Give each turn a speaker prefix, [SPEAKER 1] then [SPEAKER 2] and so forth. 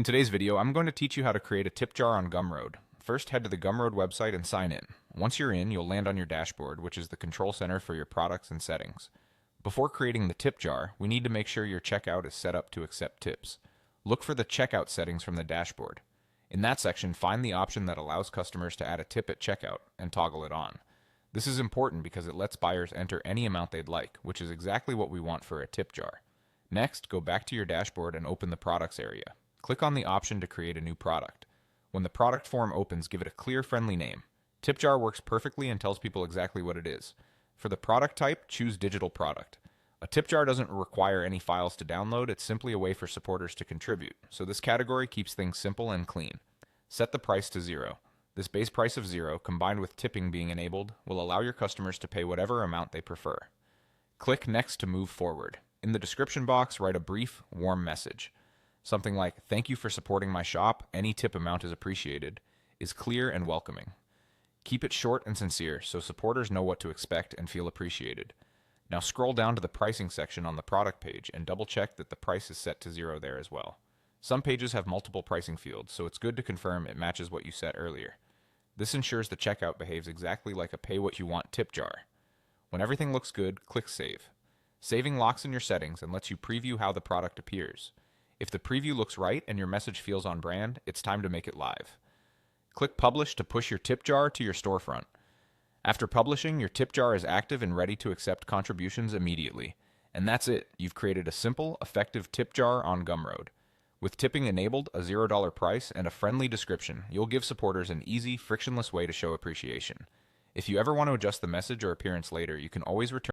[SPEAKER 1] In today's video, I'm going to teach you how to create a tip jar on Gumroad. First, head to the Gumroad website and sign in. Once you're in, you'll land on your dashboard, which is the control center for your products and settings. Before creating the tip jar, we need to make sure your checkout is set up to accept tips. Look for the checkout settings from the dashboard. In that section, find the option that allows customers to add a tip at checkout and toggle it on. This is important because it lets buyers enter any amount they'd like, which is exactly what we want for a tip jar. Next, go back to your dashboard and open the products area. Click on the option to create a new product. When the product form opens, give it a clear, friendly name. Tip jar works perfectly and tells people exactly what it is. For the product type, choose digital product. A tip jar doesn't require any files to download, it's simply a way for supporters to contribute, so this category keeps things simple and clean. Set the price to 0. This base price of 0, combined with tipping being enabled, will allow your customers to pay whatever amount they prefer. Click Next to move forward. In the description box, write a brief, warm message. Something like, "Thank you for supporting my shop, any tip amount is appreciated," is clear and welcoming. Keep it short and sincere so supporters know what to expect and feel appreciated. Now scroll down to the pricing section on the product page and double check that the price is set to 0 there as well. Some pages have multiple pricing fields, so it's good to confirm it matches what you set earlier. This ensures the checkout behaves exactly like a pay what you want tip jar. When everything looks good, click Save. Saving locks in your settings and lets you preview how the product appears. If the preview looks right and your message feels on brand, it's time to make it live. Click Publish to push your tip jar to your storefront. After publishing, your tip jar is active and ready to accept contributions immediately. And that's it. You've created a simple, effective tip jar on Gumroad. With tipping enabled, a $0 price, and a friendly description, you'll give supporters an easy, frictionless way to show appreciation. If you ever want to adjust the message or appearance later, you can always return